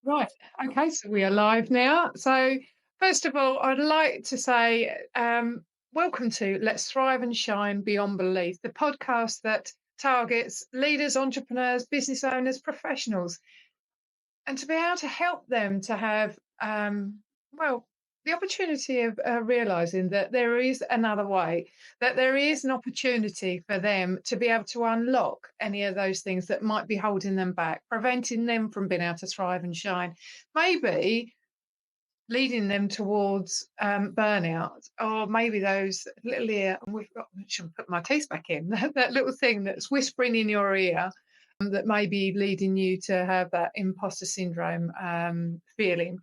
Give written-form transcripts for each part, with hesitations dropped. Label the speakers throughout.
Speaker 1: Right. Okay. So we are live now. So, first of all, I'd like to say welcome to Let's Thrive and Shine Beyond Belief, the podcast that targets leaders, entrepreneurs, business owners, professionals, and to be able to help them to have, well, the opportunity of realizing that there is another way, that there is an opportunity for them to be able to unlock any of those things that might be holding them back, preventing them from being able to thrive and shine. Maybe leading them towards burnout, or maybe those little ear, and we've got, I should put my teeth back in, that little thing that's whispering in your ear that may be leading you to have that imposter syndrome feeling.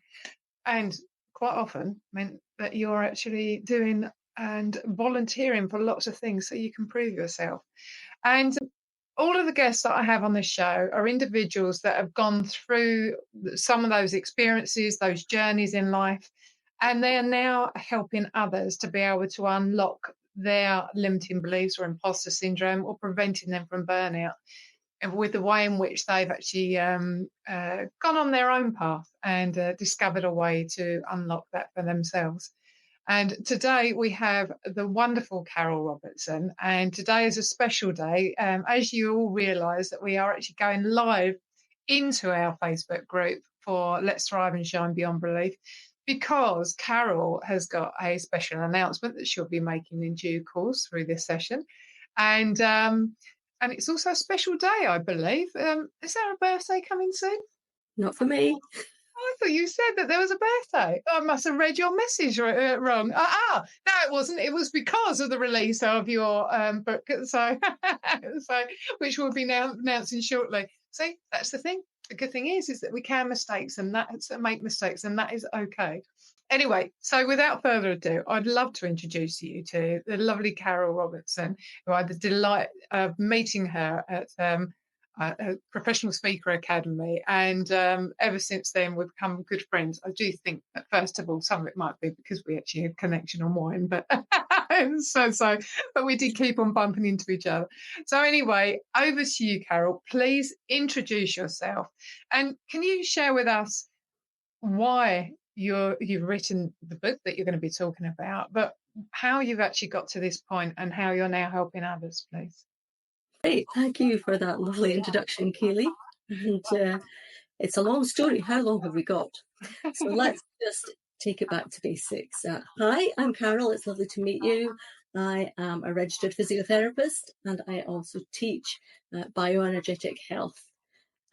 Speaker 1: And quite often meant that you're actually doing and volunteering for lots of things so you can prove yourself. And all of the guests that I have on this show are individuals that have gone through some of those experiences, those journeys in life, and they are now helping others to be able to unlock their limiting beliefs or imposter syndrome or preventing them from burnout. And with the way in which they've actually gone on their own path and discovered a way to unlock that for themselves. And today we have the wonderful Carol Robertson. And today is a special day. As you all realise, that we are actually going live into our Facebook group for Let's Thrive and Shine Beyond Belief, because Carol has got a special announcement that she'll be making in due course through this session. And it's also a special day, I believe. Is there a birthday coming soon?
Speaker 2: Not for me.
Speaker 1: I thought you said that there was a birthday. I must have read your message wrong. No, it wasn't. It was because of the release of your book, so which will be now announcing shortly. See, that's the thing. The good thing is that we can make mistakes, and that is okay. Anyway, so without further ado, I'd love to introduce you to the lovely Carol Robertson, who I had the delight of meeting her at a professional speaker academy, and ever since then we've become good friends. I do think that first of all, some of it might be because we actually had connection on wine, but but we did keep on bumping into each other. So anyway, over to you, Carol. Please introduce yourself, and can you share with us why you've written the book that you're going to be talking about, but how you've actually got to this point and how you're now helping others, please.
Speaker 2: Great, thank you for that lovely introduction, Keely. And it's a long story. How long have we got? So let's just take it back to basics. Hi, I'm Carol. It's lovely to meet you. I am a registered physiotherapist, and I also teach bioenergetic health,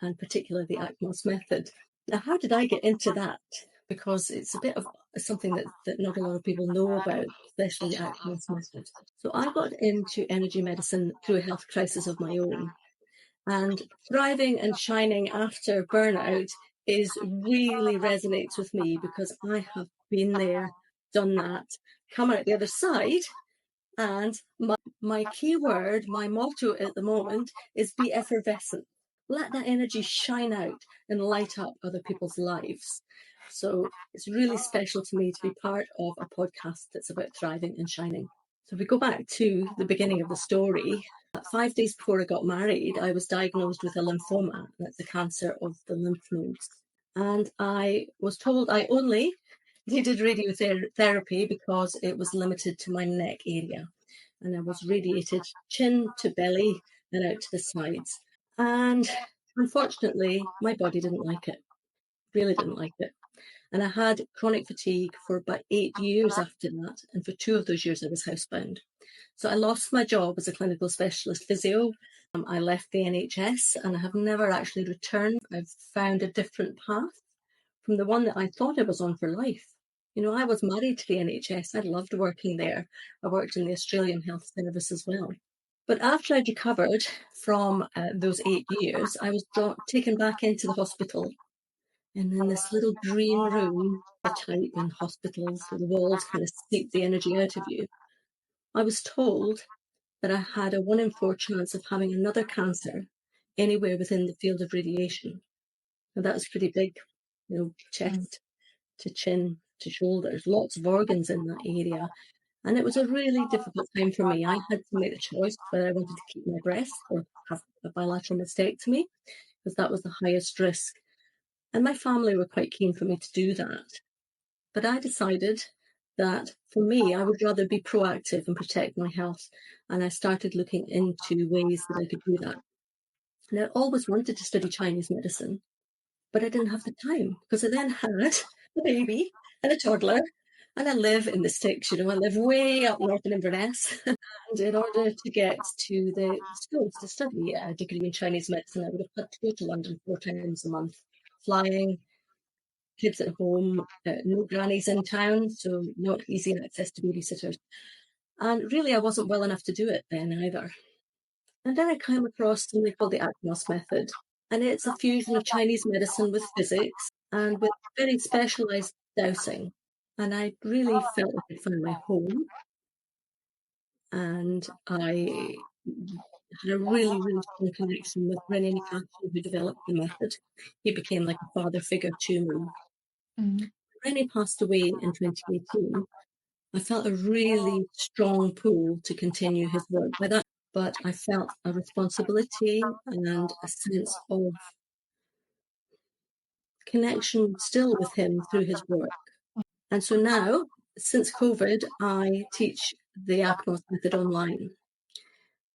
Speaker 2: and particularly the AcMos method. Now, how did I get into that? Because it's a bit of something that not a lot of people know about, especially the AcMos method. So I got into energy medicine through a health crisis of my own. And thriving and shining after burnout really resonates with me, because I have been there, done that, come out the other side. And my key word, my motto at the moment is be effervescent. Let that energy shine out and light up other people's lives. So it's really special to me to be part of a podcast that's about thriving and shining. So if we go back to the beginning of the story, 5 days before I got married, I was diagnosed with a lymphoma. That's a cancer of the lymph nodes. And I was told I only needed radiotherapy because it was limited to my neck area. And I was radiated chin to belly and out to the sides. And unfortunately, my body didn't like it, really didn't like it. And I had chronic fatigue for about 8 years after that. And for 2 of those years, I was housebound. So I lost my job as a clinical specialist physio. I left the NHS and I have never actually returned. I've found a different path from the one that I thought I was on for life. You know, I was married to the NHS. I loved working there. I worked in the Australian Health Service as well. But after I'd recovered from those 8 years, I was taken back into the hospital. And in this little green room, the type in hospitals where the walls kind of seep the energy out of you, I was told that I had a 1 in 4 chance of having another cancer anywhere within the field of radiation. And that was pretty big, you know, chest to chin to shoulders, lots of organs in that area. And it was a really difficult time for me. I had to make the choice whether I wanted to keep my breast or have a bilateral mastectomy, because that was the highest risk. And my family were quite keen for me to do that. But I decided that for me, I would rather be proactive and protect my health. And I started looking into ways that I could do that. And I always wanted to study Chinese medicine, but I didn't have the time because I then had a baby and a toddler. And I live in the sticks, I live way up north in Inverness. And in order to get to the schools to study a degree in Chinese medicine, I would have had to go to London 4 times a month, flying, kids at home, no grannies in town, so not easy access to babysitters. And really, I wasn't well enough to do it then either. And then I came across something called the AcMos method. And it's a fusion of Chinese medicine with physics and with very specialized dowsing. And I really felt like I'd found my home. And I had a really, really strong connection with René Patel, who developed the method. He became like a father figure to me.
Speaker 1: Mm.
Speaker 2: René passed away in 2018. I felt a really strong pull to continue his work by that, but I felt a responsibility and a sense of connection still with him through his work. And so now, since COVID, I teach the AcMos method online.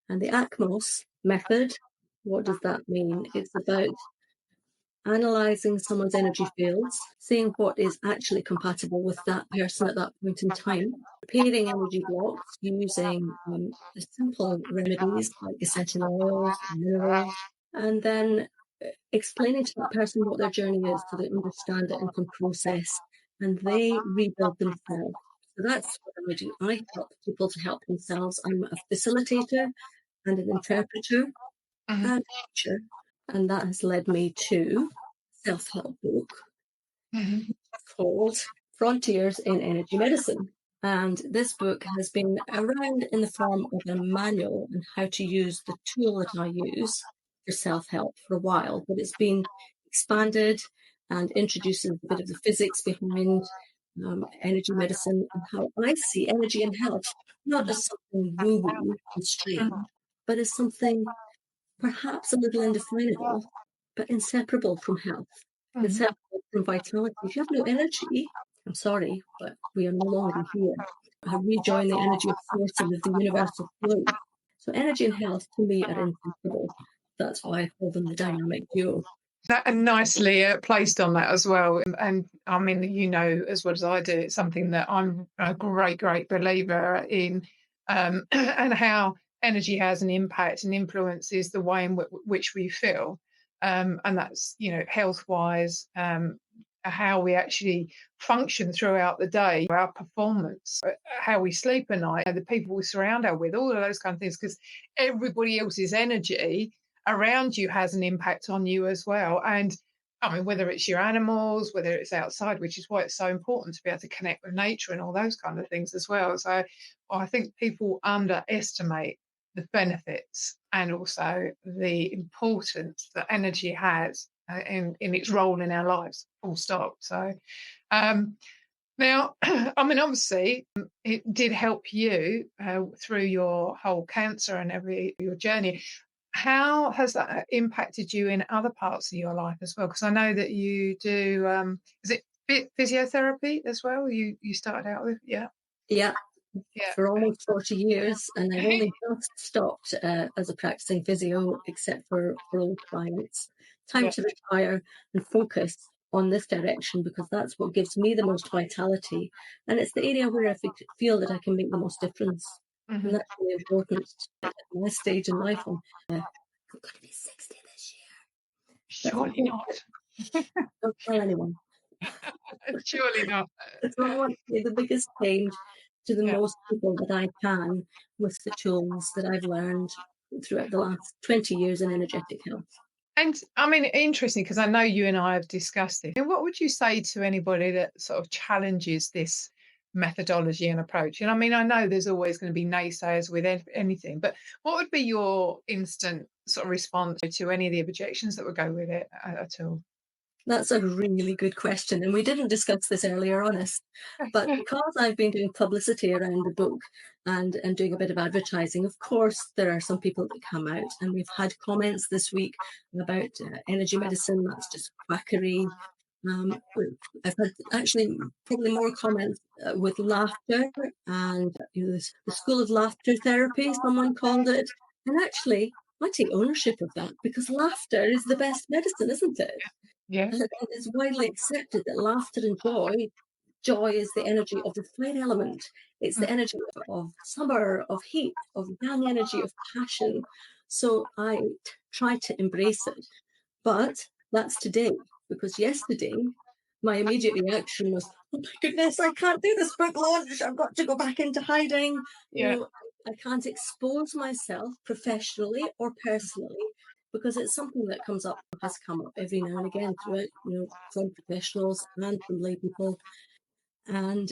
Speaker 2: And the AcMos method, what does that mean? It's about analysing someone's energy fields, seeing what is actually compatible with that person at that point in time, repairing energy blocks using simple remedies like essential oils, minerals, and then explaining to that person what their journey is so they understand it and can process, and they rebuild themselves. So that's what I do. I help people to help themselves. I'm a facilitator and an interpreter
Speaker 1: Mhm.
Speaker 2: and a teacher, and that has led me to a self-help book
Speaker 1: Mhm.
Speaker 2: called Frontiers in Energy Medicine. And this book has been around in the form of a manual on how to use the tool that I use for self-help for a while, but it's been expanded and introduces a bit of the physics behind energy medicine and how I see energy and health, not as something woo-woo and strange, but as something perhaps a little indefinable, but inseparable from health,
Speaker 1: Mhm.
Speaker 2: inseparable from vitality. If you have no energy, I'm sorry, but we are no longer here. I rejoin the energy of forcing of the universal flow. So energy and health to me are inseparable. That's why I call them the dynamic duo.
Speaker 1: That and nicely placed on that as well. And I mean, as well as I do, it's something that I'm a great, great believer in, and how energy has an impact and influences the way in which we feel. And that's, health wise, how we actually function throughout the day, our performance, how we sleep at night, the people we surround our with, all of those kind of things, because everybody else's energy around you has an impact on you as well. And I mean, whether it's your animals, whether it's outside, which is why it's so important to be able to connect with nature and all those kind of things as well. So I think people underestimate the benefits and also the importance that energy has in its role in our lives, full stop. So um, now, I mean, obviously, it did help you through your whole cancer and your journey. How has that impacted you in other parts of your life as well? Because I know that you do, is it physiotherapy as well? You started out with, yeah,
Speaker 2: Yeah,
Speaker 1: yeah,
Speaker 2: for almost 40 years, and I've only just stopped as a practicing physio, except for old clients. Time
Speaker 1: yeah.
Speaker 2: to retire and focus on this direction because that's what gives me the most vitality, and it's the area where I feel that I can make the most difference, and
Speaker 1: Hmm.
Speaker 2: that's really important at my stage in life. I'm going to be 60 this year, but I
Speaker 1: Surely
Speaker 2: think that,
Speaker 1: not.
Speaker 2: don't tell anyone.
Speaker 1: Surely not.
Speaker 2: So I want to be the biggest change to the
Speaker 1: Yeah.
Speaker 2: most people that I can with the tools that I've learned throughout the last 20 years in energetic health.
Speaker 1: And I mean, interesting because I know you and I have discussed it. And what would you say to anybody that sort of challenges this methodology and approach? And I mean, I know there's always going to be naysayers with anything, but what would be your instant sort of response to any of the objections that would go with it at all?
Speaker 2: That's a really good question, and we didn't discuss this earlier on this, but because I've been doing publicity around the book and doing a bit of advertising, of course, there are some people that come out, and we've had comments this week about energy medicine. That's just quackery. Um, I've had actually probably more comments with laughter and the school of laughter therapy, someone called it. And actually, I take ownership of that because laughter is the best medicine, isn't it?
Speaker 1: Yeah.
Speaker 2: And it's widely accepted that laughter and joy is the energy of the fire element. It's
Speaker 1: Mm.
Speaker 2: the energy of summer, of heat, of yang energy, of passion. So I try to embrace it. But that's today, because yesterday my immediate reaction was, oh my goodness, I can't do this book launch. I've got to go back into hiding. You
Speaker 1: Yeah.
Speaker 2: know, I can't expose myself professionally or personally because it's something that has come up every now and again throughout, from professionals and from lay people. And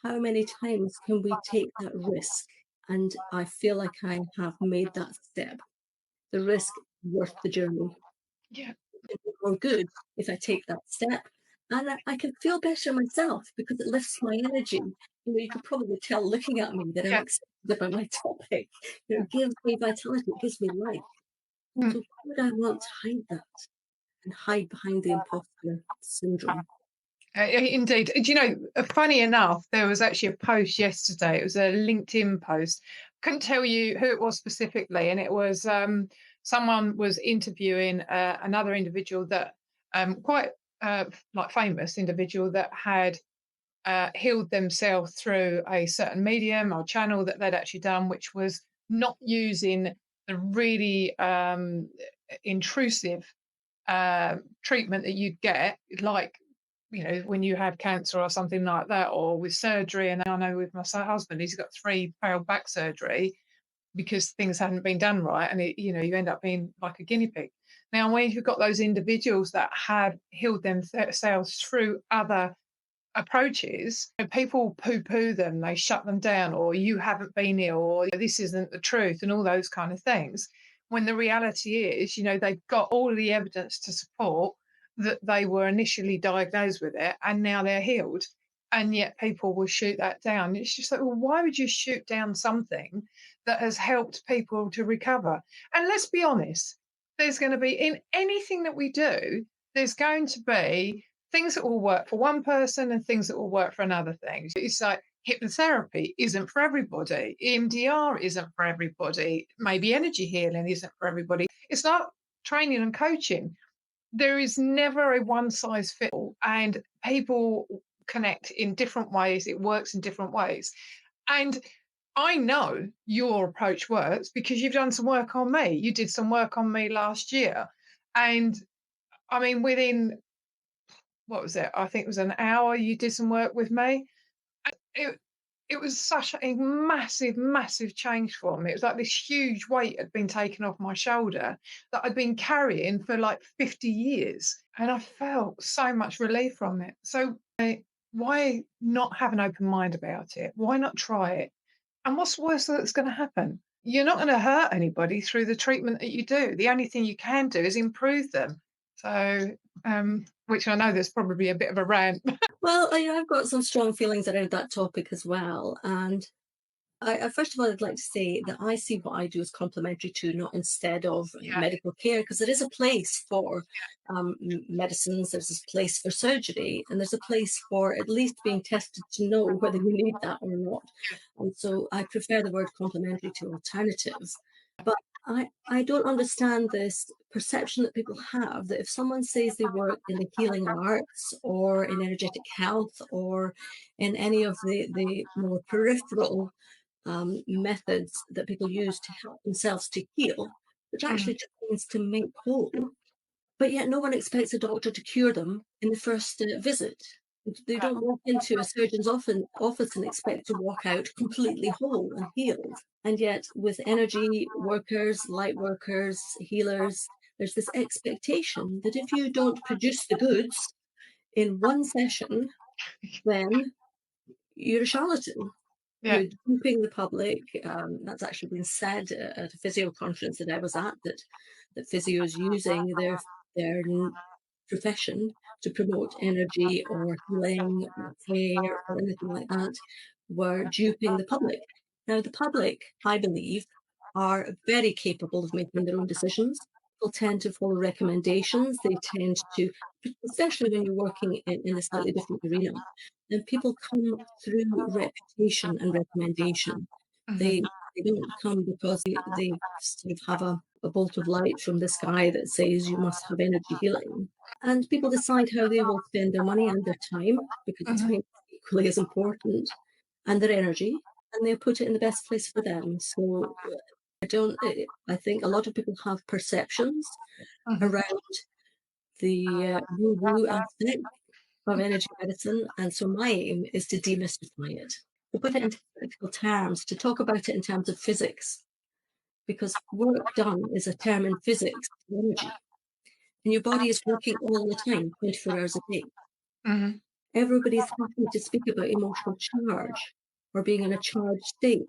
Speaker 2: how many times can we take that risk? And I feel like I have made that step. The risk worth the journey
Speaker 1: Yeah.
Speaker 2: or good if I take that step. And I can feel better myself because it lifts my energy. You could probably tell looking at me that I'm
Speaker 1: Yeah.
Speaker 2: excited about my topic.
Speaker 1: Yeah.
Speaker 2: It gives me vitality, it gives me life.
Speaker 1: Mm.
Speaker 2: So why would I want to hide that and hide behind the imposter syndrome?
Speaker 1: Indeed. Do you know, funny enough, there was actually a post yesterday. It was a LinkedIn post. Couldn't tell you who it was specifically, and it was someone was interviewing another individual that quite like famous individual that had healed themselves through a certain medium or channel that they'd actually done, which was not using the really intrusive treatment that you'd get, like when you have cancer or something like that, or with surgery. And I know with my husband, he's got 3 failed back surgery because things hadn't been done right, and you end up being like a guinea pig. Now, when you've got those individuals that have healed themselves through other approaches, people poo-poo them, they shut them down, or you haven't been ill, or this isn't the truth, and all those kind of things. When the reality is, they've got all of the evidence to support that they were initially diagnosed with it and now they're healed. And yet people will shoot that down. It's just like, well, why would you shoot down something that has helped people to recover? And let's be honest, there's going to be in anything that we do, there's going to be things that will work for one person and things that will work for another thing. It's like hypnotherapy isn't for everybody. EMDR isn't for everybody. Maybe energy healing isn't for everybody. It's not training and coaching. There is never a one size fits all, and people connect in different ways. It works in different ways. And I know your approach works because you've done some work on me. You did some work on me last year. And I mean, within what was it? I think it was an hour you did some work with me. It it was such a massive, massive change for me. It was like this huge weight had been taken off my shoulder that I'd been carrying for like 50 years. And I felt so much relief from it. So why not have an open mind about it? Why not try it? And what's the worst that's going to happen? You're not going to hurt anybody through the treatment that you do. The only thing you can do is improve them. So, which I know there's probably a bit of a rant.
Speaker 2: Well, I've got some strong feelings around that topic as well. And first of all, I'd like to say that I see what I do as complementary to, not instead of
Speaker 1: Yeah,
Speaker 2: medical care, because there is a place for medicines, there's a place for surgery, and there's a place for at least being tested to know whether you need that or not. And so I prefer the word complementary to alternative. But I don't understand this perception that people have that if someone says they work in the healing arts or in energetic health or in any of the more peripheral methods that people use to help themselves to heal, which
Speaker 1: mm,
Speaker 2: actually just means to make whole. But yet, no one expects a doctor to cure them in the first visit. They don't walk into a surgeon's office and expect to walk out completely whole and healed. And yet, with energy workers, light workers, healers, there's this expectation that if you don't produce the goods in one session, then you're a charlatan.
Speaker 1: yeah,
Speaker 2: You're duping the public. That's actually been said at a physio conference that I was at, that physios using their profession to promote energy or healing or care or anything like that were duping the public. Now, the public, I believe, are very capable of making their own decisions. People tend to follow recommendations. They tend to, especially when you're working in a slightly different arena, and people come through reputation and recommendation.
Speaker 1: Mhm.
Speaker 2: They don't come because they sort of have a bolt of light from the sky that says you must have energy healing. And people decide how they will spend their money and their time, because it's
Speaker 1: Mhm.
Speaker 2: equally as important, and their energy, and they put it in the best place for them. So I think a lot of people have perceptions
Speaker 1: Mhm.
Speaker 2: around the woo-woo aspect of energy medicine, and so my aim is to demystify it, to put it into practical terms, to talk about it in terms of physics, because work done is a term in physics, energy, and your body is working all the time, 24 hours a day.
Speaker 1: Mhm.
Speaker 2: Everybody's happy to speak about emotional charge or being in a charged state.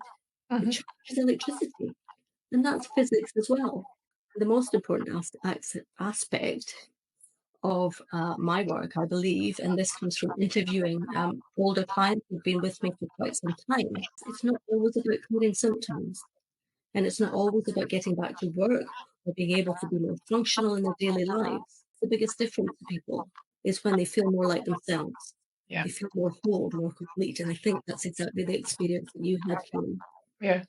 Speaker 2: But
Speaker 1: Mhm.
Speaker 2: charge is electricity, and that's physics as well. The most important aspect of my work, I believe, and this comes from interviewing older clients who've been with me for quite some time, it's not always about clearing symptoms, and it's not always about getting back to work or being able to be more functional in their daily lives. The biggest difference to people is when they feel more like themselves.
Speaker 1: Yeah.
Speaker 2: They feel more whole, more complete. And I think that's exactly the experience that you had, Kim.
Speaker 1: Yeah.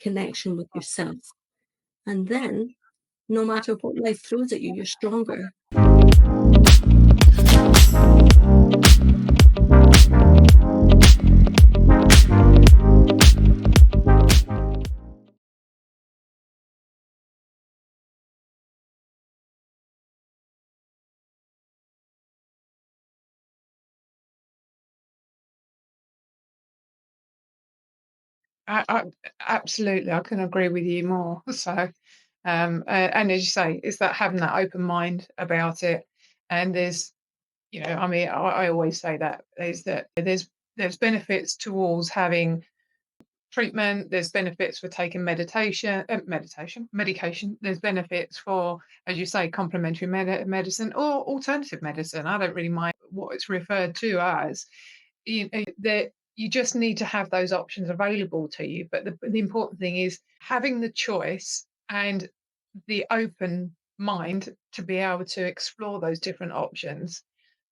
Speaker 2: Connection with yourself. And then, no matter what life throws at you, you're stronger.
Speaker 1: I absolutely, I can agree with you more. So, and as you say, it's that having that open mind about it. And there's, I mean, I always say that is that there's benefits towards having treatment. There's benefits for taking medication. There's benefits for, as you say, complementary medicine or alternative medicine. I don't really mind what it's referred to as. That you just need to have those options available to you. But the important thing is having the choice and the open mind to be able to explore those different options,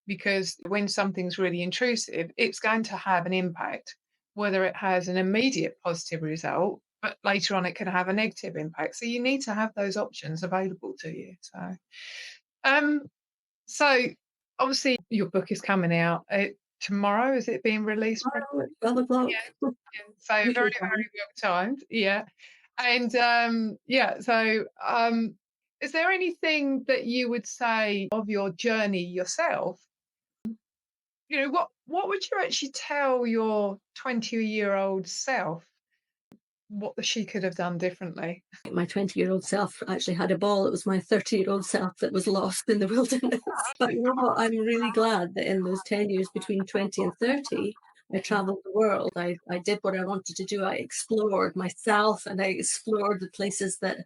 Speaker 1: because when something's really intrusive, it's going to have an impact, whether it has an immediate positive result, but later on it can have a negative impact. So you need to have those options available to you. Um, so obviously your book is coming out tomorrow. Is it being released?
Speaker 2: Tomorrow at 12 o'clock,
Speaker 1: Yeah. So very,
Speaker 2: usual
Speaker 1: very
Speaker 2: time.
Speaker 1: well timed. Yeah. And yeah, so is there anything that you would say of your journey yourself? What would you actually tell your 20-year-old self what she could have done differently?
Speaker 2: My 20-year-old self actually had a ball. It was my 30-year-old self that was lost in the wilderness. But you know what? I'm really glad that in those 10 years between 20 and 30, I traveled the world. I did what I wanted to do. I explored myself and I explored the places that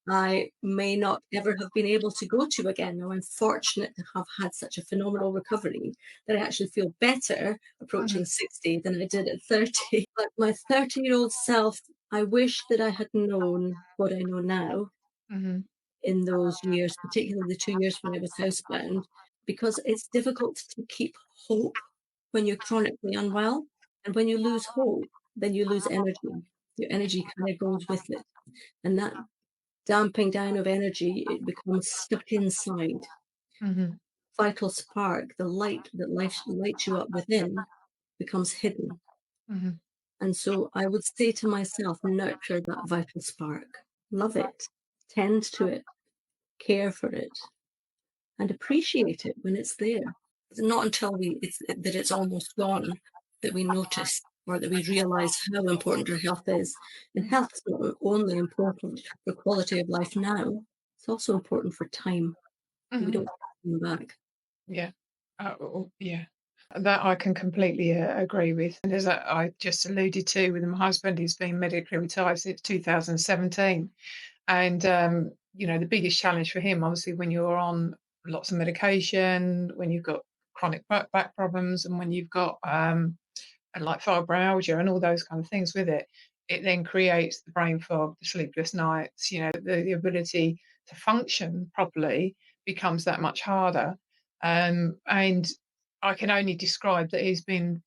Speaker 2: I may not ever have been able to go to again. Now, I'm fortunate to have had such a phenomenal recovery that I actually feel better
Speaker 1: Mhm.
Speaker 2: approaching 60 than I did at 30. But my 30-year-old self, I wish that I had known what I know now
Speaker 1: Mhm.
Speaker 2: in those years, particularly the 2 years when I was housebound, because it's difficult to keep hope when you're chronically unwell. And when you lose hope, then you lose energy. Your energy kind of goes with it. And that damping down of energy, it becomes stuck inside.
Speaker 1: Mhm.
Speaker 2: Vital spark, the light that lights you up within, becomes hidden.
Speaker 1: Mhm.
Speaker 2: And so I would say to myself, nurture that vital spark, love it, tend to it, care for it, and appreciate it when it's there. It's not until that it's almost gone that we notice or that we realize how important our health is. And health is not only important for quality of life now, it's also important for time. We
Speaker 1: Mhm.
Speaker 2: don't come back.
Speaker 1: Yeah. Yeah. That I can completely agree with. And as I just alluded to with my husband, he's been medically retired since 2017. And, the biggest challenge for him, obviously, when you're on lots of medication, when you've got chronic back problems, and when you've got like fibromyalgia and all those kind of things with it, it then creates the brain fog, the sleepless nights, the ability to function properly becomes that much harder. And I can only describe that he's been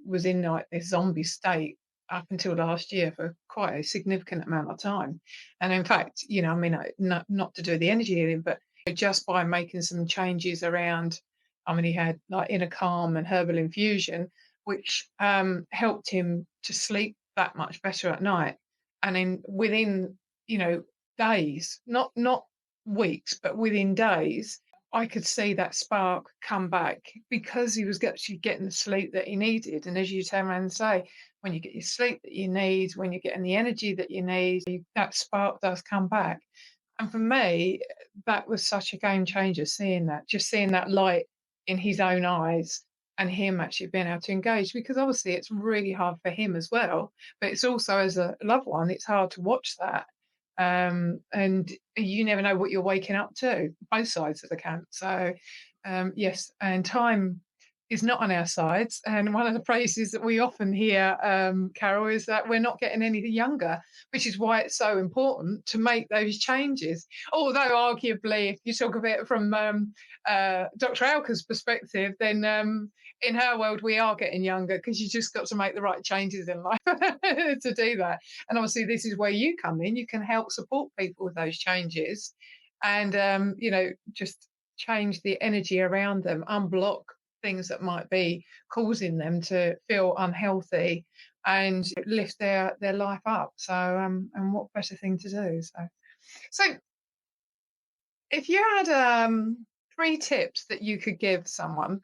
Speaker 1: was in like this zombie state up until last year for quite a significant amount of time. And in fact, I mean, not to do the energy healing, but just by making some changes around, I mean, he had like inner calm and herbal infusion, which helped him to sleep that much better at night. And then within, days, not weeks, but within days, I could see that spark come back because he was actually getting the sleep that he needed. And as you turn around and say, when you get your sleep that you need, when you're getting the energy that you need, that spark does come back. And for me, that was such a game changer, just seeing that light in his own eyes and him actually being able to engage, because obviously it's really hard for him as well, but it's also, as a loved one, it's hard to watch that. And you never know what you're waking up to, both sides of the camp. So, yes, and time is not on our sides. And one of the phrases that we often hear, Carol, is that we're not getting any younger, which is why it's so important to make those changes. Although, arguably, if you talk of it from Dr. Alka's perspective, then in her world, we are getting younger because you just got to make the right changes in life to do that. And obviously, this is where you come in. You can help support people with those changes and, just change the energy around them, unblock things that might be causing them to feel unhealthy and lift their life up. So, and what better thing to do? So if you had 3 tips that you could give someone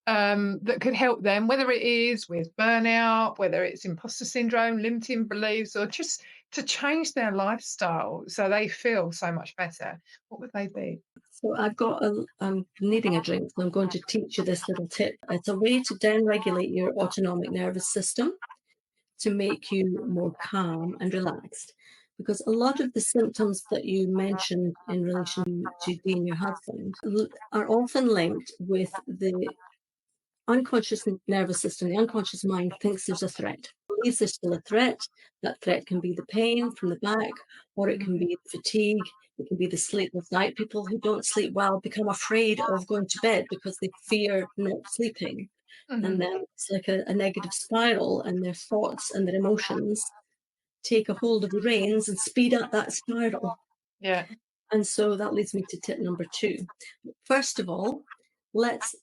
Speaker 1: that could help them, whether it is with burnout, whether it's imposter syndrome, limiting beliefs, or just to change their lifestyle so they feel so much better, what would they be?
Speaker 2: So I'm needing a drink, so I'm going to teach you this little tip. It's a way to down-regulate your autonomic nervous system to make you more calm and relaxed. Because a lot of the symptoms that you mentioned in relation to being your husband are often linked with the unconscious nervous system. The unconscious mind thinks there's a threat, believes there's still a threat. That threat can be the pain from the back, or it can be fatigue. It can be the sleepless night. People who don't sleep well become afraid of going to bed because they fear not sleeping. And then it's like a negative spiral, and their thoughts and their emotions take a hold of the reins and speed up that spiral.
Speaker 1: Yeah.
Speaker 2: And so that leads me to tip number 2. First of all, let's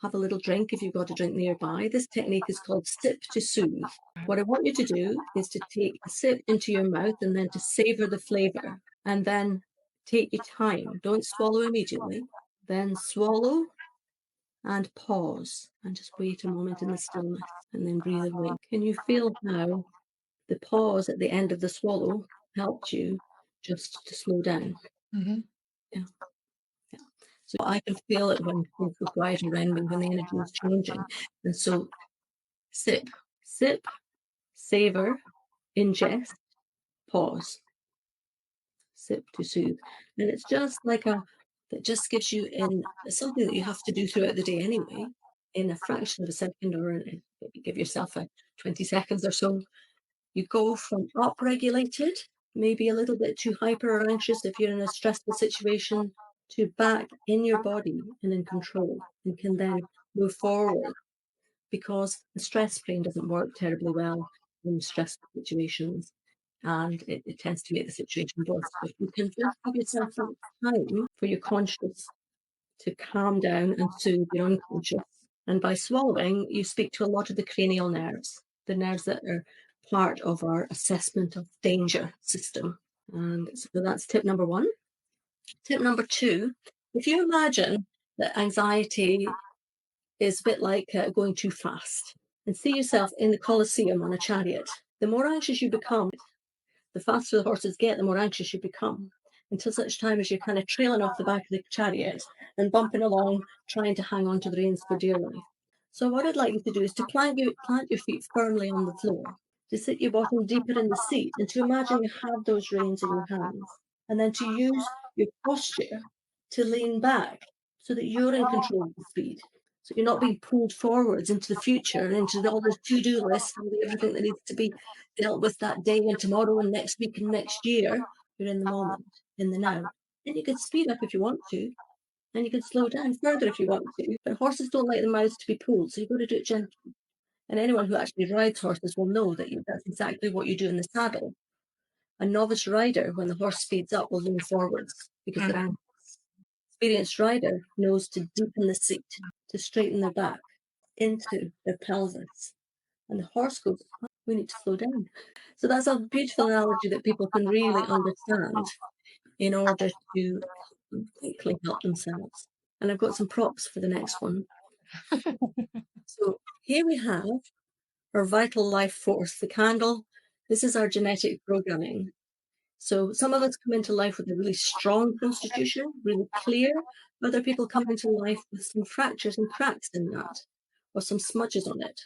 Speaker 2: have a little drink if you've got a drink nearby. This technique is called sip to soothe. What I want you to do is to take a sip into your mouth and then to savor the flavor, and then take your time. Don't swallow immediately. Then swallow and pause and just wait a moment in the stillness and then breathe away. Can you feel how the pause at the end of the swallow helped you just to slow down?
Speaker 1: Mm-hmm.
Speaker 2: Yeah. Yeah. So I can feel it when things go quiet around me, when the energy is changing. And so sip, savor, ingest, pause, sip to soothe. And it's just like that just gives you in something that you have to do throughout the day anyway, in a fraction of a second, or give yourself a 20 seconds or so. You go from upregulated, maybe a little bit too hyper or anxious if you're in a stressful situation, to back in your body and in control, and can then move forward, because the stress brain doesn't work terribly well in stressful situations, and it tends to make the situation worse. But you can just give yourself some time for your conscious to calm down and soothe your unconscious. And by swallowing, you speak to a lot of the cranial nerves, the nerves that are part of our assessment of danger system. And so that's tip number 1. Tip number 2, if you imagine that anxiety is a bit like going too fast, and see yourself in the Colosseum on a chariot. The more anxious you become, the faster the horses get, the more anxious you become, until such time as you're kind of trailing off the back of the chariot and bumping along, trying to hang on to the reins for dear life. So what I'd like you to do is to plant your feet firmly on the floor, to sit your bottom deeper in the seat, and to imagine you have those reins in your hands, and then to use your posture to lean back so that you're in control of the speed. So you're not being pulled forwards into the future, into all the to-do lists and everything that needs to be dealt with that day and tomorrow and next week and next year. You're in the moment, in the now. And you can speed up if you want to, and you can slow down further if you want to. But horses don't like the mouths to be pulled, so you've got to do it gently. And anyone who actually rides horses will know that that's exactly what you do in the saddle. A novice rider, when the horse speeds up, will lean forwards because they're anxious. Experienced rider knows to deepen the seat, to straighten their back into their pelvis. And the horse goes, "Oh, we need to slow down." So that's a beautiful analogy that people can really understand in order to quickly help themselves. And I've got some props for the next one. So here we have our vital life force, the candle. This is our genetic programming. So some of us come into life with a really strong constitution, really clear. Other people come into life with some fractures and cracks in that, or some smudges on it.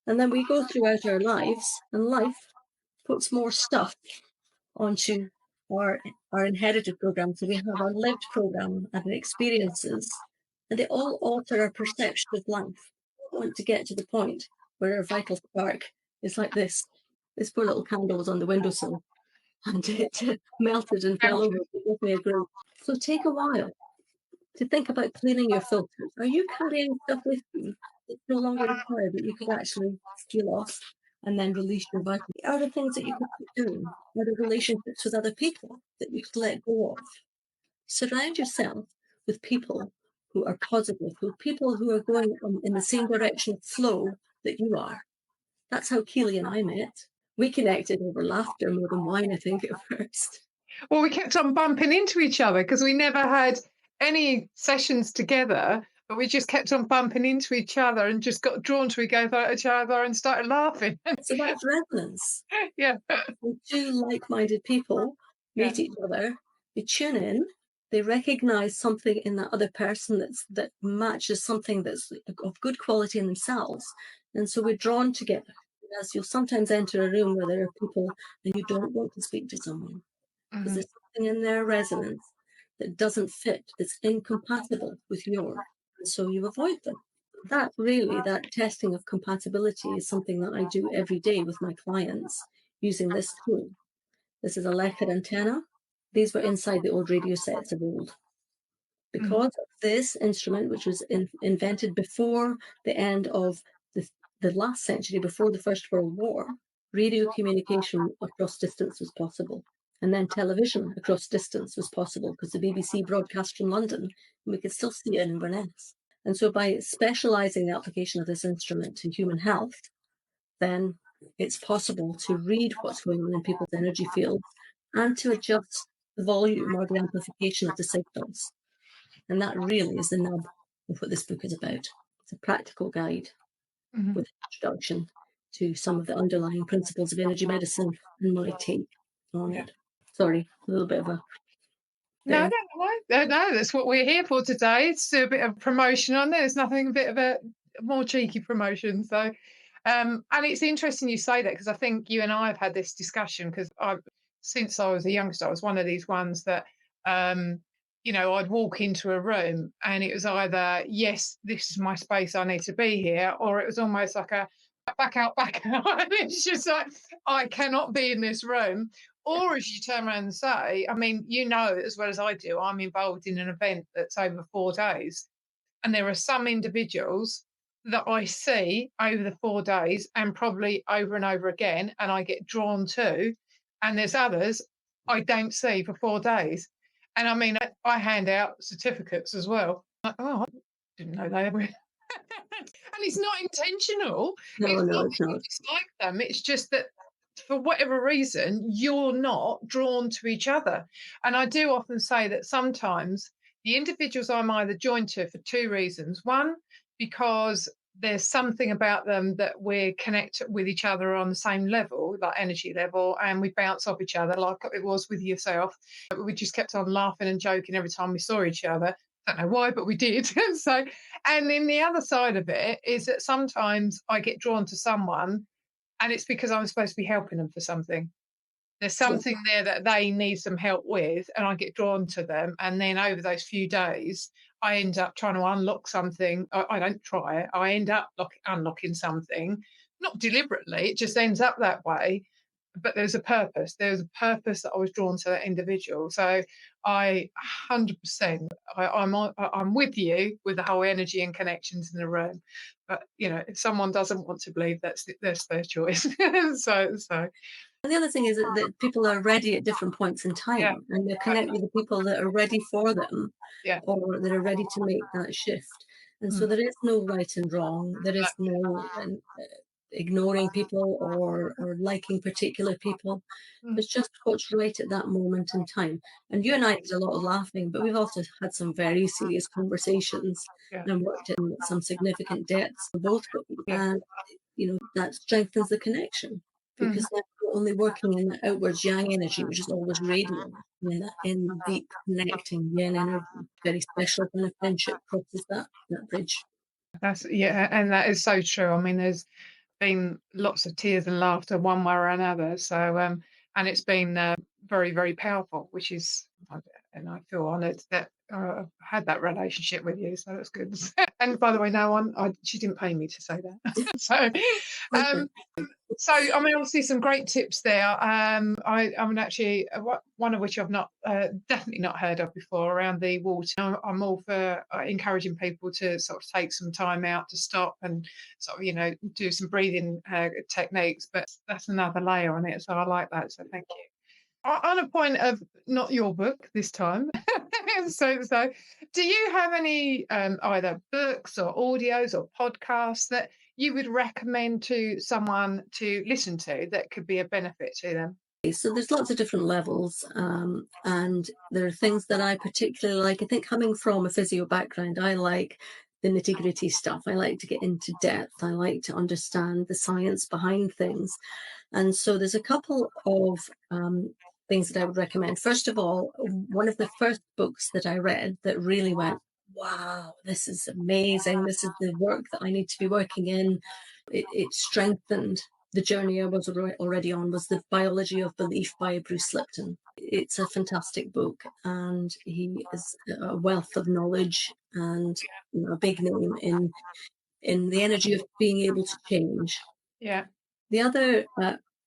Speaker 2: And then we go throughout our lives, and life puts more stuff onto our inherited program. So we have our lived program and our experiences, and they all alter our perception of life. We want to get to the point where our vital spark is like this. This poor little candle was on the windowsill and it melted and fell over. It gave me a grin. So take a while to think about cleaning your filters. Are you carrying stuff with you that's no longer required that you could actually peel off and then release your vital? Are there things that you could keep doing? Are there relationships with other people that you could let go of? Surround yourself with people who are positive, with people who are going in the same direction of flow that you are. That's how Keely and I met. We connected over laughter more than wine, I think, at first.
Speaker 1: Well, we kept on bumping into each other because we never had any sessions together, but we just kept on bumping into each other and just got drawn to each other and started laughing.
Speaker 2: So that's resonance.
Speaker 1: Yeah.
Speaker 2: When two like-minded people meet each other, they tune in, they recognize something in that other person that matches something that's of good quality in themselves. And so we're drawn together. As you'll sometimes enter a room where there are people and you don't want to speak to someone because there's something in their resonance that doesn't fit, that's incompatible with yours. And so you avoid them. That testing of compatibility is something that I do every day with my clients using this tool. This is a leopard antenna. These were inside the old radio sets of old. Because of this instrument, which was invented before the end of the last century, before the First World War, radio communication across distance was possible. And then television across distance was possible because the BBC broadcast from London and we could still see it in Inverness. And so by specializing the application of this instrument to human health, then it's possible to read what's going on in people's energy fields and to adjust the volume or the amplification of the signals. And that really is the nub of what this book is about. It's a practical guide with an introduction to some of the underlying principles of energy medicine and my take on it. Sorry, a little bit of a...
Speaker 1: No, that's what we're here for today. It's a bit of promotion on there. There's nothing a bit of a more cheeky promotion. So, and it's interesting you say that because I think you and I have had this discussion because since I was a youngster, I was one of these ones that, I'd walk into a room and it was either, yes, this is my space, I need to be here, or it was almost like a back out, back out. And it's just like, I cannot be in this room. Or as you turn around and say, I mean, as well as I do, I'm involved in an event that's over 4 days. And there are some individuals that I see over the 4 days and probably over and over again, and I get drawn to. And there's others I don't see for 4 days. And I mean, I hand out certificates as well. Like, oh, I didn't know they were. And it's not intentional.
Speaker 2: No,
Speaker 1: It's not
Speaker 2: it's
Speaker 1: that you
Speaker 2: not.
Speaker 1: dislike them. It's just that for whatever reason, you're not drawn to each other. And I do often say that sometimes the individuals I'm either joined to for 2 reasons. One, because there's something about them that we're connected with each other on the same level, like energy level, and we bounce off each other like it was with yourself. We just kept on laughing and joking every time we saw each other. Don't know why, but we did. So, and then the other side of it is that sometimes I get drawn to someone and it's because I'm supposed to be helping them for something. There's
Speaker 2: Sure.
Speaker 1: something there that they need some help with, and I get drawn to them. And then over those few days, I end up trying to unlock something. I don't try it. I end up unlocking something, not deliberately. It just ends up that way. But there's a purpose. There's a purpose that I was drawn to that individual. So I 100%, I'm with you with the whole energy and connections in the room. But if someone doesn't want to believe, that's their choice. so
Speaker 2: And the other thing is that people are ready at different points in
Speaker 1: yeah,
Speaker 2: time, and they connect with the people that are ready for them,
Speaker 1: yeah.
Speaker 2: or that are ready to make that shift. And so
Speaker 1: Mm,
Speaker 2: there is no right and wrong. There is no ignoring people or liking particular people.
Speaker 1: mm,
Speaker 2: There's just what's right at that moment in time. And you
Speaker 1: yeah,
Speaker 2: and I did a lot of laughing, but we've also had some very serious conversations
Speaker 1: yeah,
Speaker 2: and worked in some significant depths for both of them.
Speaker 1: yeah.
Speaker 2: And that strengthens the connection,
Speaker 1: Mhm.
Speaker 2: because now we're only working in the outwards yang energy, which is always radiant, in that in deep connecting yin energy. Very special when a friendship crosses that bridge.
Speaker 1: And that is so true. I mean, there's been lots of tears and laughter one way or another. So, and it's been very, very powerful, and I feel honoured that I've had that relationship with you. So that's good. And by the way, no one, she didn't pay me to say that. So,
Speaker 2: Okay.
Speaker 1: um, So, I mean, obviously, some great tips there. I'm actually one of which I've not definitely not heard of before around the water. I'm all for encouraging people to sort of take some time out to stop and sort of do some breathing techniques. But that's another layer on it. So I like that. So thank you. On a point of not your book this time. So, do you have any either books or audios or podcasts that you would recommend to someone to listen to that could be a benefit to them?
Speaker 2: So there's lots of different levels, and there are things that I particularly like. I think, coming from a physio background, I like the nitty gritty stuff. I like to get into depth. I like to understand the science behind things. And so there's a couple of things that I would recommend. First of all, one of the first books that I read that really went, wow, this is amazing. This is the work that I need to be working in. It strengthened the journey I was already on, was The Biology of Belief by Bruce Lipton. It's a fantastic book, and he is a wealth of knowledge, and a big name in the energy of being able to change.
Speaker 1: Yeah.
Speaker 2: The other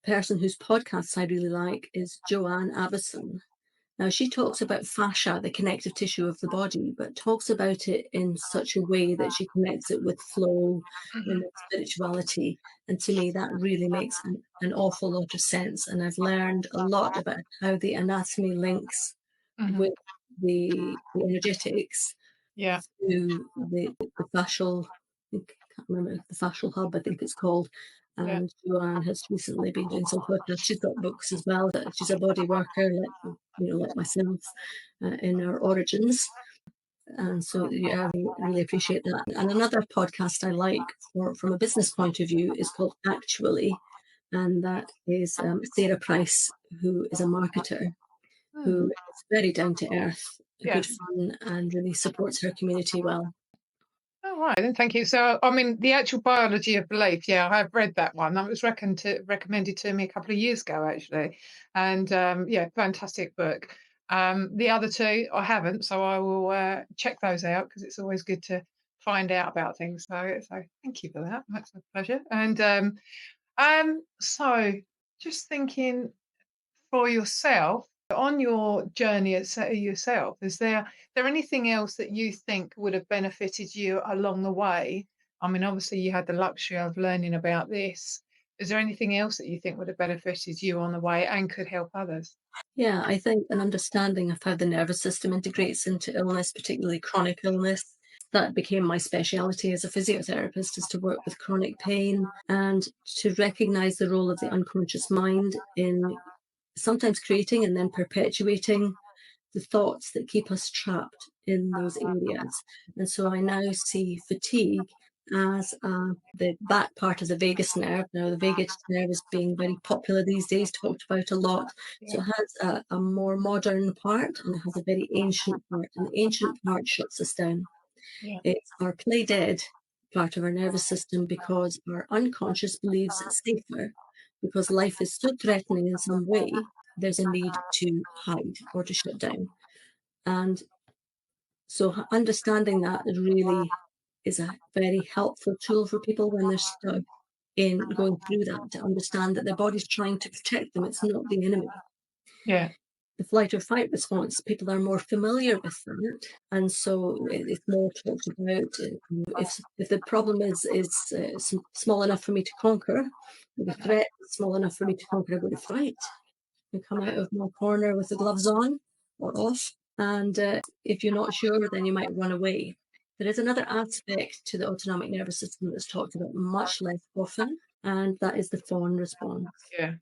Speaker 2: person whose podcasts I really like is Joanne Avison. Now, she talks about fascia, the connective tissue of the body, but talks about it in such a way that she connects it with flow and
Speaker 1: Hmm.
Speaker 2: with spirituality. And to me, that really makes an awful lot of sense. And I've learned a lot about how the anatomy links
Speaker 1: Hmm.
Speaker 2: with the energetics
Speaker 1: Yeah.
Speaker 2: to the fascial, I can't remember, the fascial hub, I think it's called.
Speaker 1: Yeah.
Speaker 2: And Joanne has recently been doing some podcasts. She's got books as well. She's a body worker, like myself, in our origins. And so, yeah, I really appreciate that. And another podcast I like from a business point of view is called Actually, and that is Sarah Price, who is a marketer,
Speaker 1: Hmm.
Speaker 2: who is very down to earth,
Speaker 1: Yeah.
Speaker 2: good fun, and really supports her community well.
Speaker 1: All right, then thank you. So, I mean, the actual biology of belief, yeah, I have read that one. That was recommended to me a couple of years ago, actually, and yeah, fantastic book. The other two I haven't, so I will check those out because it's always good to find out about things. So thank you for that. That's a pleasure. And so just thinking for yourself on your journey as yourself, is there anything else that you think would have benefited you along the way? I mean, obviously you had the luxury of learning about this. Is there anything else that you think would have benefited you on the way and could help others?
Speaker 2: Yeah, I think an understanding of how the nervous system integrates into illness, particularly chronic illness, that became my speciality as a physiotherapist, is to work with chronic pain and to recognize the role of the unconscious mind in sometimes creating and then perpetuating the thoughts that keep us trapped in those areas. And so I now see fatigue as the back part of the vagus nerve. Now, the vagus nerve is being very popular these days, talked about a lot. So
Speaker 1: Yeah,
Speaker 2: it has a more modern part, and it has a very ancient part. And the ancient part shuts us down.
Speaker 1: yeah,
Speaker 2: It's our play dead part of our nervous system, because our unconscious believes it's safer, because life is so threatening in some way. there's a need to hide or to shut down. And so understanding that really is a very helpful tool for people when they're stuck in going through that, to understand that their body's trying to protect them. It's not the enemy.
Speaker 1: Yeah.
Speaker 2: The flight or fight response, people are more familiar with that, and so it's more talked about. If the problem is small enough for me to conquer, the threat is small enough for me to conquer, I'm going to fight and come out of my corner with the gloves on or off. And if you're not sure, then you might run away. There is another aspect to the autonomic nervous system that's talked about much less often, and that is the fawn response.
Speaker 1: Yeah.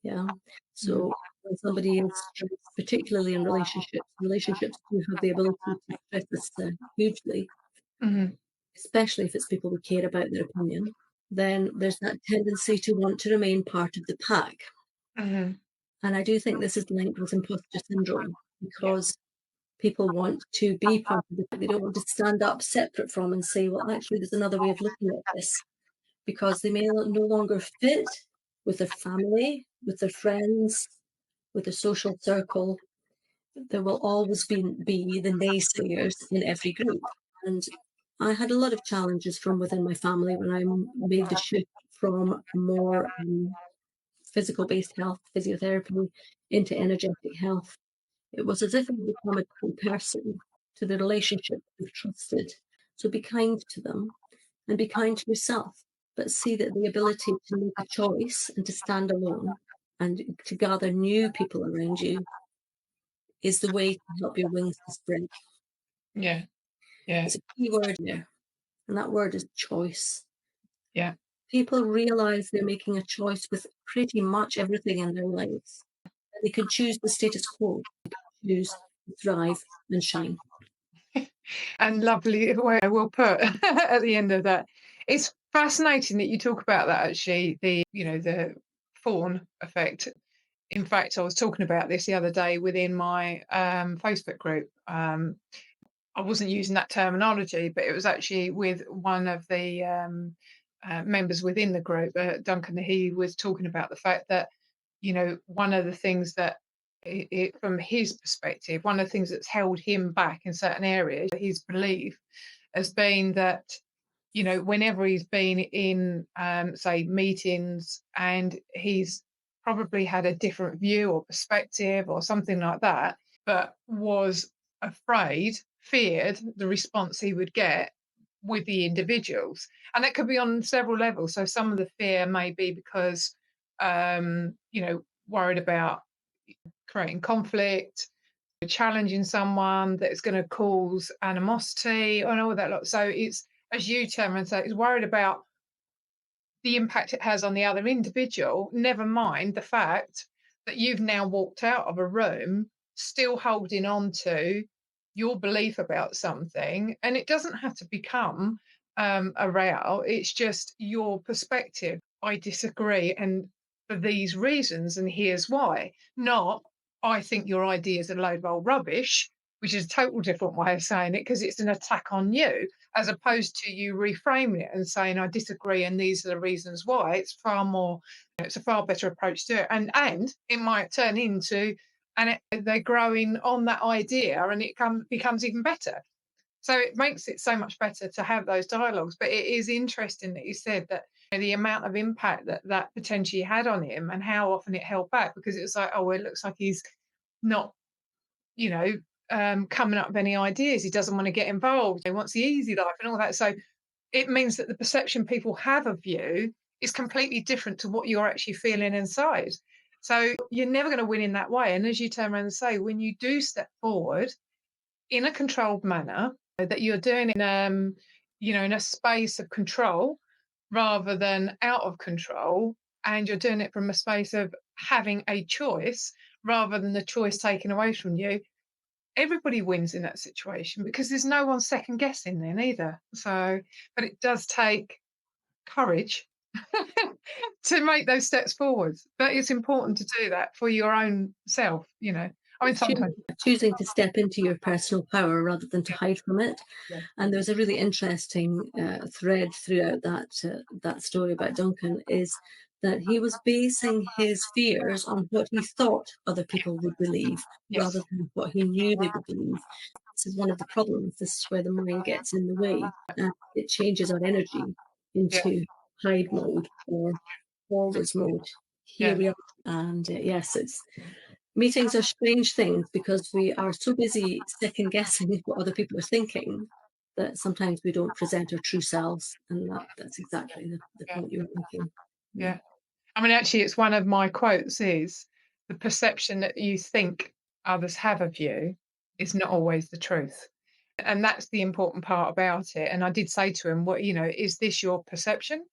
Speaker 2: Yeah.
Speaker 1: Mhm.
Speaker 2: So when somebody is stressed, particularly in relationships do have the ability to stress us hugely,
Speaker 1: Mhm.
Speaker 2: especially if it's people we care about their opinion, then there's that tendency to want to remain part of the pack.
Speaker 1: Mhm.
Speaker 2: And I do think this is linked with imposter syndrome
Speaker 1: Yeah.
Speaker 2: because people want to be part of the pack. They don't want to stand up separate from and say, well, actually, there's another way of looking at this, because they may no longer fit with their family, with their friends, with the social circle. There will always be the naysayers in every group. And I had a lot of challenges from within my family when I made the shift from more physical based health, physiotherapy, into energetic health. It was as if I become a different person to the relationship you've trusted. So be kind to them and be kind to yourself, but see that the ability to make a choice and to stand alone and to gather new people around you is the way to help your wings to spread.
Speaker 1: Yeah. Yeah.
Speaker 2: There's a key word there, and that word is choice.
Speaker 1: Yeah.
Speaker 2: People realize they're making a choice with pretty much everything in their lives. They can choose the status quo, choose to thrive and shine.
Speaker 1: And lovely way I will put at the end of that. It's fascinating that you talk about that actually, the fawn effect. In fact, I was talking about this the other day within my Facebook group. I wasn't using that terminology, but it was actually with one of the members within the group, Duncan. He was talking about the fact that, one of the things that, from his perspective, one of the things that's held him back in certain areas, his belief has been that, whenever he's been in, say, meetings and he's probably had a different view or perspective or something like that, but was feared the response he would get with the individuals. And that could be on several levels. So some of the fear may be because, worried about creating conflict, challenging someone that's going to cause animosity and all that lot. So it's, as you term and say, it's worried about the impact it has on the other individual, never mind the fact that you've now walked out of a room still holding on to your belief about something. And it doesn't have to become a row, it's just your perspective. I disagree, and for these reasons, and here's why. Not, I think your idea is a load of old rubbish, which is a total different way of saying it because it's an attack on you, as opposed to you reframing it and saying, I disagree and these are the reasons why. It's a far better approach to it. And it might turn into, they're growing on that idea and it becomes even better. So it makes it so much better to have those dialogues. But it is interesting that you said that, the amount of impact that potentially had on him and how often it held back, because it was like, oh, well, it looks like he's not, you know, coming up with any ideas. He doesn't want to get involved. He wants the easy life and all that. So it means that the perception people have of you is completely different to what you're actually feeling inside. So you're never going to win in that way. And as you turn around and say, when you do step forward in a controlled manner, that you're doing in a space of control rather than out of control, and you're doing it from a space of having a choice rather than the choice taken away from you, everybody wins in that situation because there's no one second guessing then either. So, but it does take courage to make those steps forwards. But it's important to do that for your own self. I mean,
Speaker 2: It's
Speaker 1: sometimes.
Speaker 2: choosing to step into your personal power rather than to hide from it.
Speaker 1: Yeah.
Speaker 2: And there's a really interesting thread throughout that story about Duncan is that he was basing his fears on what he thought other people would believe
Speaker 1: Yes.
Speaker 2: rather than what he knew they would believe. This is one of the problems. This is where the mind gets in the way, and it changes our energy
Speaker 1: Yeah.
Speaker 2: into hide mode or forwards mode. Here
Speaker 1: Yeah.
Speaker 2: we are. And yes, it's meetings are strange things because we are so busy second guessing what other people are thinking that sometimes we don't present our true selves. And that's exactly the
Speaker 1: Yeah.
Speaker 2: point you were making. Yeah.
Speaker 1: Yeah. I mean, actually, it's one of my quotes is the perception that you think others have of you is not always the truth. And that's the important part about it. And I did say to him, what, is this your perception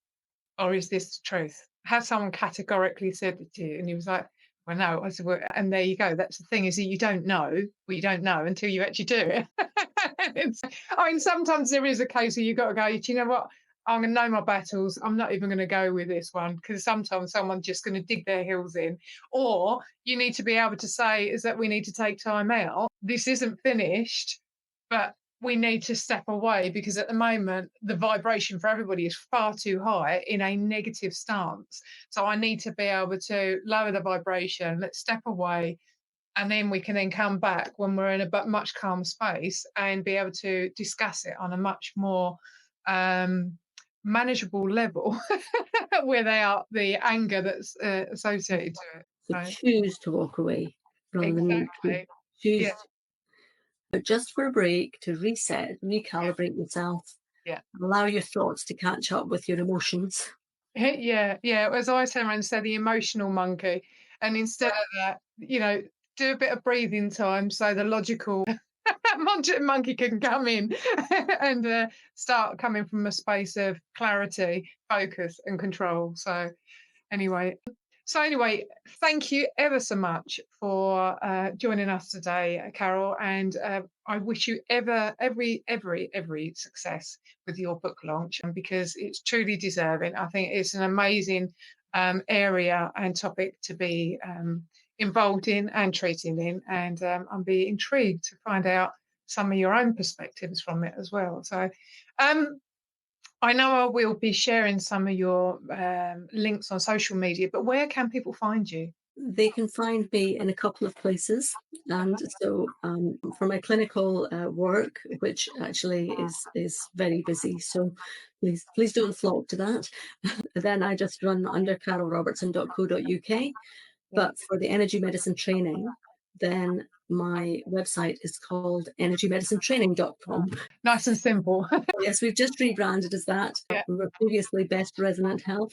Speaker 1: or is this the truth? Has someone categorically said it to you? And he was like, well, no. I said, well, and there you go. That's the thing is that you don't know what you don't know until you actually do it. I mean, sometimes there is a case where you've got to go, do you know what? I'm going to know my battles. I'm not even going to go with this one because sometimes someone's just going to dig their heels in. Or you need to be able to say, is that we need to take time out. This isn't finished, but we need to step away because at the moment, the vibration for everybody is far too high in a negative stance. So I need to be able to lower the vibration, let's step away, and then we can then come back when we're in a much calmer space and be able to discuss it on a much more manageable level without the anger that's associated to it.
Speaker 2: So
Speaker 1: So
Speaker 2: choose to walk away rather than need to.
Speaker 1: exactly, yeah,
Speaker 2: Choose, but just for a break, to reset, recalibrate yourself,
Speaker 1: yeah.
Speaker 2: allow your thoughts to catch up with your emotions.
Speaker 1: Yeah, yeah. As I turn around and say, the emotional monkey, and instead of that, do a bit of breathing time so the logical monkey can come in and start coming from a space of clarity, focus, and control. Anyway, anyway, thank you ever so much for joining us today, Carol, and I wish you every success with your book launch, and because it's truly deserving. I think it's an amazing area and topic to be involved in and treating in, and I'm be intrigued to find out some of your own perspectives from it as well. So. I know I will be sharing some of your links on social media, but where can people find you?
Speaker 2: They can find me in a couple of places. And so for my clinical work, which actually is very busy, so please don't flock to that. Then I just run under carolrobertson.co.uk.
Speaker 1: Yeah.
Speaker 2: But for the energy medicine training, then my website is called energymedicinetraining.com.
Speaker 1: Nice and simple.
Speaker 2: Yes, we've just rebranded as that.
Speaker 1: Yeah.
Speaker 2: We were previously Best Resonant Health,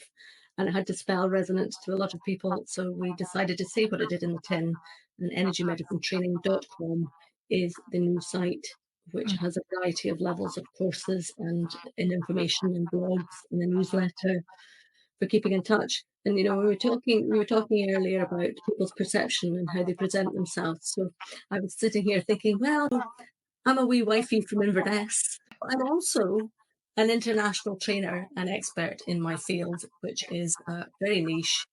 Speaker 2: and it had to spell resonant to a lot of people. So we decided to say what it did in the tin. And energymedicinetraining.com is the new site, which
Speaker 1: Mm.
Speaker 2: has a variety of levels of courses and information and blogs and a newsletter for keeping in touch. And we were talking earlier about people's perception and how they present themselves. So I was sitting here thinking, well, I'm a wee wifey from Inverness. I'm also an international trainer and expert in my field, which is a very niche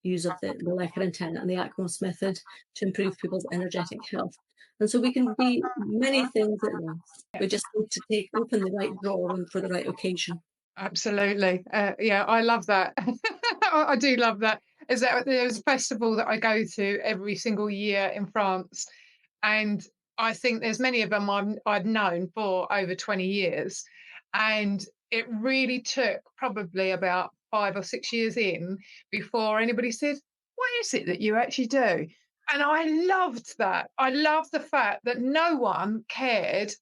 Speaker 2: use of the molecular intent and the AcMos method to improve people's energetic health. And so we can be many things at once. We just need to open the right drawer and for the right occasion.
Speaker 1: Absolutely. Yeah, I love that. I do love that. Is that there's a festival that I go to every single year in France, and I think there's many of them I've known for over 20 years, and it really took probably about 5 or 6 years in before anybody said, "What is it that you actually do?" And I loved that. I loved the fact that no one cared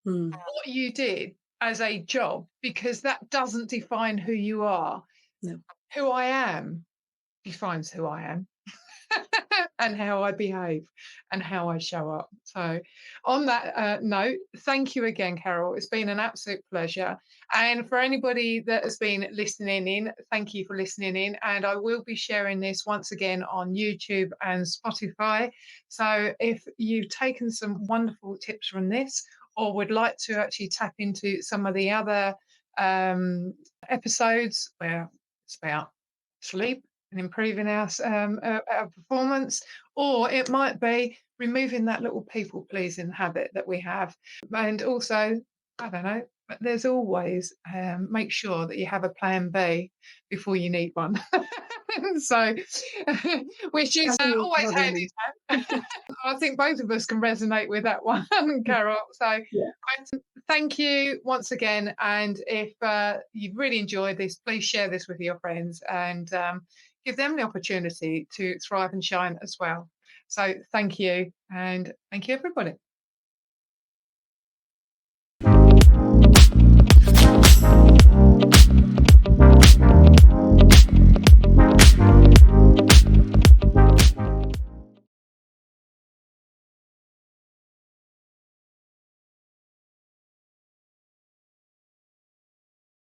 Speaker 2: Hmm.
Speaker 1: what you did as a job because that doesn't define who you are.
Speaker 2: No.
Speaker 1: Who I am defines who I am and how I behave and how I show up. So, on that note, thank you again, Carol. It's been an absolute pleasure. And for anybody that has been listening in, thank you for listening in. And I will be sharing this once again on YouTube and Spotify. So, if you've taken some wonderful tips from this, or would like to actually tap into some of the other episodes where it's about sleep and improving our performance, or it might be removing that little people pleasing habit that we have, and also, I don't know, but there's always make sure that you have a plan B before you need one. So, which is
Speaker 2: Tell me
Speaker 1: always
Speaker 2: what I
Speaker 1: handy
Speaker 2: mean.
Speaker 1: to have. I think both of us can resonate with that one, Carol. So,
Speaker 2: Yeah.
Speaker 1: thank you once again. And if you've really enjoyed this, please share this with your friends and give them the opportunity to thrive and shine as well. So, thank you. And thank you, everybody.